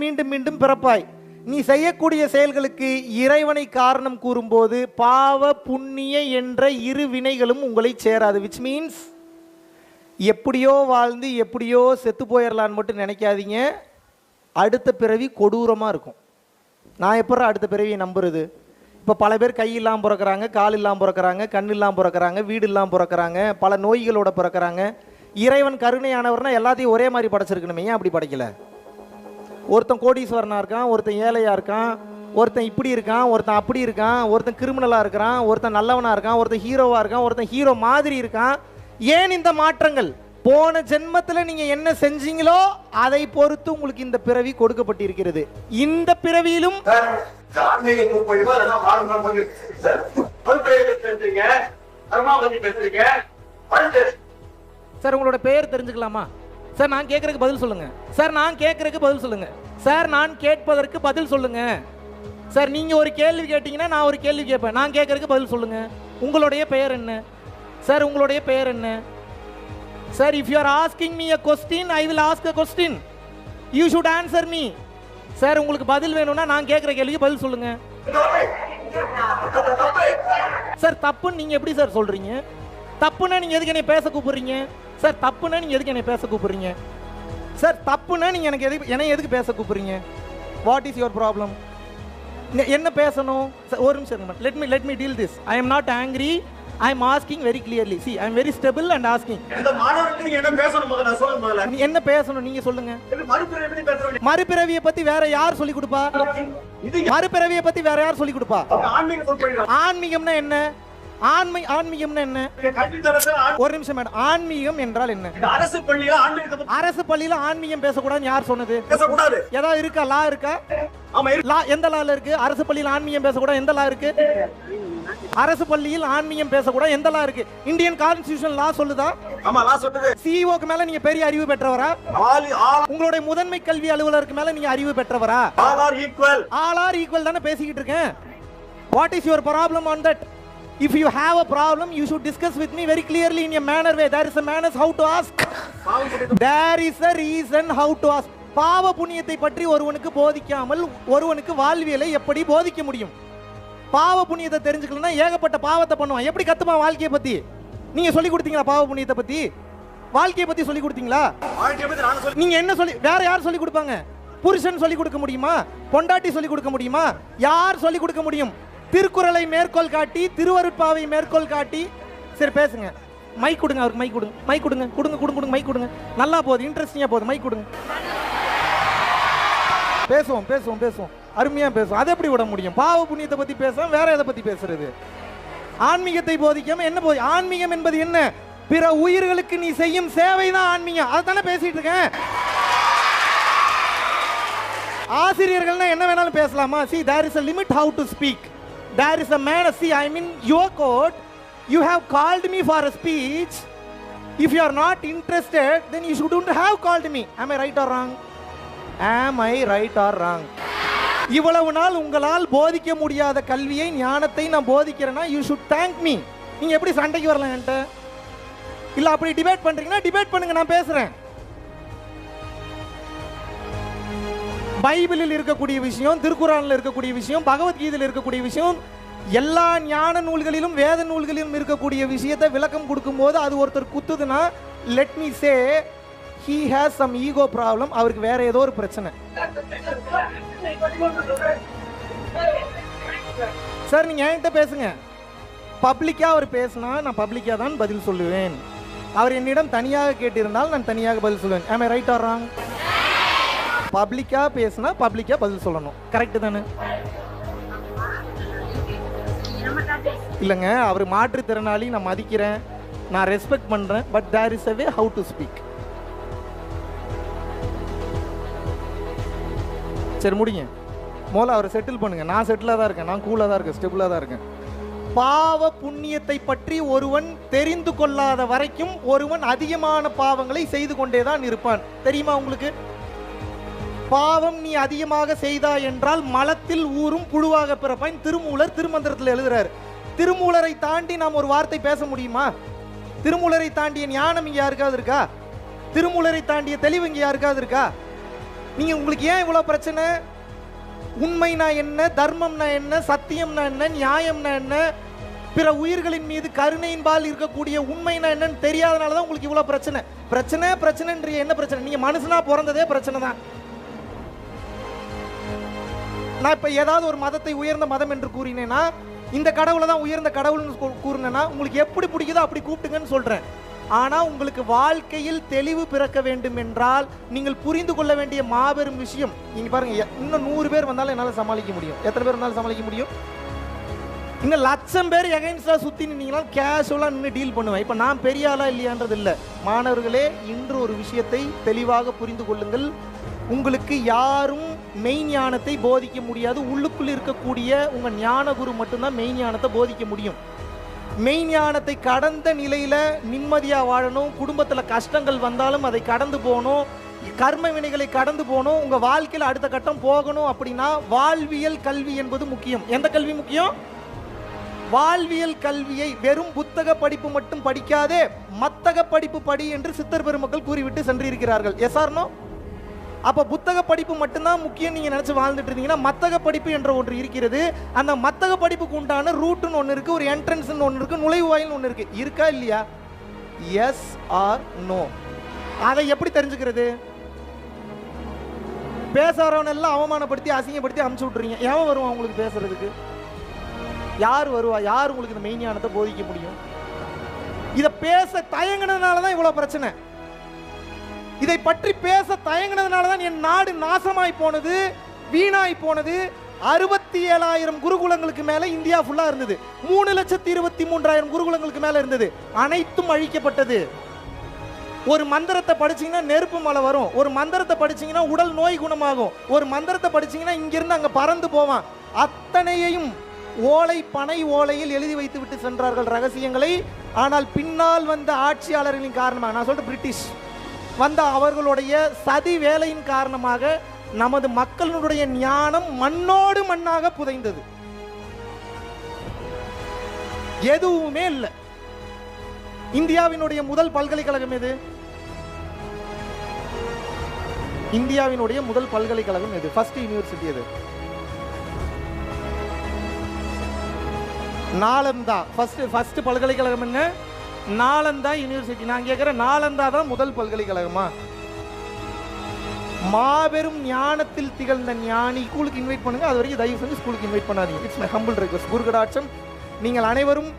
மீண்டும் மீண்டும் பிறப்பாய். நீ செய்யக்கூடிய செயல்களுக்கு இறைவனை காரணம் கூறும்போது பாவ புண்ணிய என்ற இரு வினைகளும் உங்களை சேராது. விச் மீன்ஸ் எப்படியோ வாழ்ந்து எப்படியோ செத்து போயிடலான்னு மட்டும் நினைக்காதீங்க. அடுத்த பிறவி கொடூரமாக இருக்கும். நான் எப்போ அடுத்த பிறவியை நம்புறது? இப்போ பல பேர் கை இல்லாமல் பிறக்கிறாங்க, கால் இல்லாமல் பிறக்கிறாங்க, கண் இல்லாமல் பிறக்கிறாங்க, வீடு இல்லாமல் பிறக்கிறாங்க, பல நோய்களோட பிறக்கிறாங்க. இறைவன் கருணையானவர்னா எல்லாத்தையும் ஒரே மாதிரி படைச்சிருக்கணுமே, ஏன் அப்படி படைக்கல? ஒருத்தன் கோடீஸ்வரனாக இருக்கான், ஒருத்தன் ஏழையாக இருக்கான், ஒருத்தன் இப்படி இருக்கான், ஒருத்தன் அப்படி இருக்கான், ஒருத்தன் கிரிமினலாக இருக்கிறான், ஒருத்தன் நல்லவனாக இருக்கான், ஒருத்தன் ஹீரோவாக இருக்கான், ஒருத்தன் ஹீரோ மாதிரி இருக்கான். ஏன் இந்த மாற்றங்கள்? போன ஜென்மத்தில் நீங்கள் என்ன செஞ்சீங்களோ அதை பொறுத்து உங்களுக்கு இந்த பிறவி கொடுக்கப்பட்டிருக்கிறது. இந்த பிறவியிலும் சார் உங்களோட பெயர் தெரிஞ்சுக்கலாமா? சார் நான் கேட்கறதுக்கு பதில் சொல்லுங்க. சார் நான் கேட்கறதுக்கு பதில் சொல்லுங்க. சார் நான் கேட்பதற்கு பதில் சொல்லுங்க. சார் நீங்க ஒரு கேள்வி கேட்டீங்கன்னா நான் ஒரு கேள்வி கேட்பேன். நான் கேட்கறதுக்கு பதில் சொல்லுங்க. உங்களுடைய பெயர் என்ன? சார் உங்களுடைய பெயர் என்ன? Sir if you are asking me a question I will ask a question. You should answer me. Sir உங்களுக்கு பதில் வேணும்னா நான் கேட்குற கேள்விக்கு பதில் சொல்லுங்க. சார் தப்புன்னு நீங்க எப்படி சார் சொல்றீங்க? தப்புன்னா நீங்க எதுக்கு என்னை பேச கூப்பிடுறீங்க? சார் தப்புன்னா நீங்க எதுக்கு என்னை பேச கூப்பிடுறீங்க? சார் தப்புன்னா நீங்க எனக்கு எதுக்கு பேச கூப்பிடுறீங்க? What is your problem? என்ன பேசணும்? ஒரு நிமிஷம், let me deal this. I am not angry. I am asking very clearly. See, I am very stable and asking. இந்த மாணவருக்கு நீங்க என்ன பேசணும் முதல்ல சொல்லுங்க. முதல்ல நீ என்ன பேசணும் நீங்க சொல்லுங்க. மறுபிறவியை பத்தி பேசணும். மறுபிறவியை பத்தி வேற யார் சொல்லி கொடுப்பா? மறுபிறவியை பத்தி வேற யார் சொல்லி கொடுப்பா? ஆன்மீகம் சொல்றீங்க. ஆன்மீகம்னா என்ன? ஆன்மீகம்னா என்ன? ஒரு நிமிஷம் மேடம், ஆன்மீகம் என்றால் என்ன? அரசு பள்ளியில ஆன்மீகம் பேசக்கூடாதுன்னு யார் சொன்னது? பேசக்கூடாது. ஏதாவது இருக்கா? லா இருக்கா? லா எந்த லால இருக்கு? அரசு பள்ளியில் ஆன்மீகம் பேசக்கூடாது எந்த லா இருக்கு? அரசு பள்ளியில் ஆன்மீகம் பேசக்கூடாது எந்த லா இருக்கு? இந்தியன் கான்ஸ்டிடியூஷன் லா சொல்லுதா? ஆமா லா சொல்லுது. சிஇஓக்கு மேல நீங்க பெரிய அறிவு பெற்றவரா? உங்களுடைய முதன்மை கல்வி அலுவலருக்கு மேல நீங்க அறிவு பெற்றவரா? ஆல் ஆர் ஈக்குவல் தானே பேசிக்கிட்டு இருக்கேன். What is your problem on that? If you have a problem, you should discuss with me very clearly in a manner way. There is a manner how to ask. There is a reason how to ask. பாவ புண்ணியத்தை பற்றி ஒருவனுக்கு போதிக்காமல் ஒருவனுக்கு வாழ்வியலை எப்படி போதிக்க முடியும்? பாவ புண்ணியத்தை தெரிஞ்சுக்கலன்னா ஏகப்பட்ட பாவத்தை பண்ணுவான். எப்படி கத்துப்பான் வாழ்க்கையை பத்தி? நீங்க சொல்லி கொடுத்தீங்களா? பாவ புண்ணியத்தை பத்தி, வாழ்க்கையை பத்தி சொல்லி கொடுத்தீங்களா? நீங்க என்ன சொல்லி, வேற யார் சொல்லி கொடுப்பாங்க? புருஷன் சொல்லி கொடுக்க முடியுமா? பொண்டாட்டி சொல்லி கொடுக்க முடியுமா? யார் சொல்லி கொடுக்க முடியும்? திருக்குறளை மேற்கோள் காட்டி, திருவருட்பாவை மேற்கோள் காட்டி. சரி பேசுங்க. மைக் கொடுங்க அவருக்கு. மைக் கொடுங்க. மைக் கொடுங்க. கொடுங்க கொடுங்க கொடுங்க. மைக் கொடுங்க. நல்லா போகுது, இன்ட்ரெஸ்டிங்கா போகுது. மைக் கொடுங்க. பேசுவோம் பேசுவோம் பேசுவோம். அருமையா பேசுவோம். அதை எப்படி விட முடியும்? பாவ புண்ணியத்தை பத்தி பேச வேற எதை பத்தி பேசுறது? ஆன்மீகத்தை போதிக்காம என்ன போய்? ஆன்மீகம் என்பது என்ன? பிற உயிர்களுக்கு நீ செய்யும் சேவை தான் ஆன்மீகம். அதை தானே பேசிட்டு இருக்கேன். ஆசிரியர்கள்னா என்ன வேணாலும் பேசலாமா? See, there is a limit how to speak. There is a man. See, I mean your court. You have called me for a speech. If you are not interested, then you shouldn't have called me. Am I right or wrong? Am I right or wrong? இவ்வளவு நாள் உங்களால் போதிக்க முடியாத கல்வியை, ஞானத்தை நான் போதிக்கிறேன்னா you should thank me. நீங்க எப்படி சண்டைக்கு வரலாம் என்கிட்ட? இல்ல அப்படி டிபேட் பண்றீங்கன்னா டிபேட் பண்ணுங்க, நான் பேசுறேன். பைபிளில் இருக்கக்கூடிய விஷயம், திருக்குறானில் இருக்கக்கூடிய விஷயம், பகவத்கீதையில் இருக்கக்கூடிய விஷயம், எல்லா ஞான நூல்களிலும் வேத நூல்களிலும் இருக்கக்கூடிய விஷயத்தை விளக்கம் கொடுக்கும்போது அது ஒருத்தர் குத்துதுன்னா, let me say he has some ego problem. அவருக்கு வேற ஏதோ ஒரு பிரச்சனை. சார் நீங்க என்கிட்ட பேசுங்க. பப்ளிக்கா அவர் பேசினா நான் பப்ளிக்கா தான் பதில் சொல்லுவேன். அவர் என்னிடம் தனியாக கேட்டிருந்தால் நான் தனியாக பதில் சொல்லுவேன். am I right or wrong? பப்ளிக்கா பேசினா பப்ளிக்கா பதில் சொல்லணும். கரெக்ட் தானே? இல்லைங்க, அவர் மாற்றுத்திறனாளி, நான் மதிக்கிறேன், நான் ரெஸ்பெக்ட் பண்றேன். But there is a way how to speak. சரி முடிங்க. முதல்ல அவரை செட்டில் பண்ணுங்க. நான் செட்டிலாக தான் இருக்கேன், நான் கூலாக தான் இருக்கேன், ஸ்டெபிளாக தான் இருக்கேன். பாவ புண்ணியத்தை பற்றி ஒருவன் தெரிந்து கொள்ளாத வரைக்கும் ஒருவன் அதிகமான பாவங்களை செய்து கொண்டே தான் இருப்பான். தெரியுமா உங்களுக்கு? பாவம் நீ அதிகமாக செய்தாய் என்றால் மலத்தில் ஊறும் புழுவாக பிறப்பான். திருமூலர் திருமந்திரத்தில் எழுதுறாரு. திருமூலரை தாண்டி நாம் ஒரு வார்த்தை பேச முடியுமா? திருமூலரை தாண்டிய ஞானம் இங்க யாருக்காவது இருக்கா? திருமூலரை தாண்டிய தெளிவு இங்க யாருக்காவது இருக்கா? நீங்க உங்களுக்கு ஏன் இவ்வளவு பிரச்சனை? உண்மைனா என்ன, தர்மம்னா என்ன, சத்தியம்னா என்ன, நியாயம்னா என்ன, பிற உயிர்களின் மீது கருணையின்பால் இருக்கக்கூடிய உண்மைனா என்னன்னு தெரியாதனால தான் உங்களுக்கு இவ்வளவு பிரச்சனை. பிரச்சனைன்ற என்ன பிரச்சனை? நீங்க மனுஷனா பிறந்ததே பிரச்சனை தான். நான் இப்ப ஏதாவது ஒரு மதத்தை உயர்ந்த மதம் என்று கூறினேன்னா, இந்த கடவுளை தான் உயர்ந்த கடவுள்னு கூறினேன்னா உங்களுக்கு எப்படி பிடிக்குதோ அப்படி கூப்பிட்டுங்கன்னு சொல்றேன். ஆனா உங்களுக்கு வாழ்க்கையில் தெளிவு பிறக்க வேண்டும் என்றால் நீங்கள் புரிந்து கொள்ள வேண்டிய மாபெரும் விஷயம், நீங்க பாருங்க, இன்னும் 100 பேர் வந்தாலும் என்னால சமாளிக்க முடியும். எத்தனை பேர் வந்தாலும் சமாளிக்க முடியும்? இன்னும் 1,00,000 பேர் எகைன்ஸ்டா சுத்தி நின்னீங்கன்னா கேஷுவலா நின்று டீல் பண்ணுவேன். இப்ப நான் பெரிய ஆளா இல்லையான்றது இல்ல. மாணவர்களே, இன்று ஒரு விஷயத்தை தெளிவாக புரிந்து கொள்ளுங்கள். உங்களுக்கு யாரும் மெய் ஞானத்தை போதிக்க முடியாது. உள்ளுக்குள் இருக்கக்கூடிய உங்க ஞான குரு மட்டும்தான் மெய் ஞானத்தை போதிக்க முடியும். மெய் ஞானத்தை கடந்த நிலையில நிம்மதியா வாழணும். குடும்பத்துல கஷ்டங்கள் வந்தாலும் அதை கடந்து போகணும். கர்ம வினைகளை கடந்து போகணும். உங்க வாழ்க்கையில் அடுத்த கட்டம் போகணும் அப்படின்னா வாழ்வியல் கல்வி என்பது முக்கியம். எந்த கல்வி முக்கியம்? வாழ்வியல் கல்வியை வெறும் புத்தக படிப்பு மட்டும் படிக்காதே, மத்தக படிப்பு படி என்று சித்தர் பெருமக்கள் கூறிவிட்டு சென்றிருக்கிறார்கள். Yes or no? அப்ப புத்தக படிப்பு மட்டும்தான் முக்கியம் நீங்க நினைச்சு வாழ்ந்துட்டு இருந்தீங்கன்னா, மத்தக படிப்பு என்ற ஒன்று இருக்கிறது. அந்த மத்தக படிப்புக்கு உண்டான ரூட்னு ஒன்று இருக்கு, ஒரு என்ட்ரன்ஸ் ஒன்று இருக்கு, நுழைவாயில் ஒன்று இருக்கு. இருக்கா இல்லையா? Yes or no? அதை எப்படி தெரிஞ்சுக்கிறது? பேசுறவன் எல்லாம் அவமானப்படுத்தி அசிங்கப்படுத்தி அமுச்சு விட்டுறீங்க. எவன் வருவான் உங்களுக்கு பேசுறதுக்கு? யார் வருவா? யார் உங்களுக்கு இந்த மெய்ஞானத்தை போதிக்க முடியும்? இதை பேச தயங்கினதுனால தான் இவ்வளவு பிரச்சனை. இதை பற்றி பேச தயங்கினதுனால தான் என் நாடு நாசமாய் போனது, வீணாய் போனது. 67,000 குருகுலங்களுக்கு மேல இந்தியா ஃபுல்லா இருந்தது. 3,23,000 குருகுலங்களுக்கு மேல இருந்தது. அனைத்தும் அழிக்கப்பட்டது. ஒரு மந்திரத்தை படிச்சீங்கன்னா நெருப்பு மலை வரும். ஒரு மந்திரத்தை படிச்சீங்கன்னா உடல் நோய் குணமாகும். ஒரு மந்திரத்தை படிச்சீங்கன்னா இங்கிருந்து அங்க பறந்து போவான். அத்தனையையும் ஓலை, பனை ஓலையில் எழுதி வைத்து விட்டு சென்றார்கள் ரகசியங்களை. ஆனால் பின்னால் வந்த ஆட்சியாளர்களின் காரணமாக, நான் சொல்றேன் பிரிட்டிஷ் வந்த அவர்களுடைய சதி வேலையின் காரணமாக நமது மக்களுடைய ஞானம் மண்ணோடு மண்ணாக புதைந்தது. எதுவுமே இல்லை. இந்தியாவினுடைய முதல் பல்கலைக்கழகம் எது? இந்தியாவினுடைய முதல் பல்கலைக்கழகம் எது? ஃபர்ஸ்ட் யூனிவர்சிட்டி எது? நாலந்தா. ஃபர்ஸ்ட் பல்கலைக்கழகம் என்ன? நாலந்தா யூனிவர்சிட்டி. நான் கேட்கிறேன், நாலந்தா தான் முதல் பல்கலைக்கழகமா? மாபெரும் ஞானத்தில் திகழ்ந்த ஞானி. ஸ்கூலுக்கு இன்வைட் பண்ணுங்க. அது வரைக்கும் தயவு செஞ்சு ஸ்கூலுக்கு இன்வைட் பண்ணாதீங்க. It's my humble request. குருகடாட்சம். நீங்கள் அனைவரும்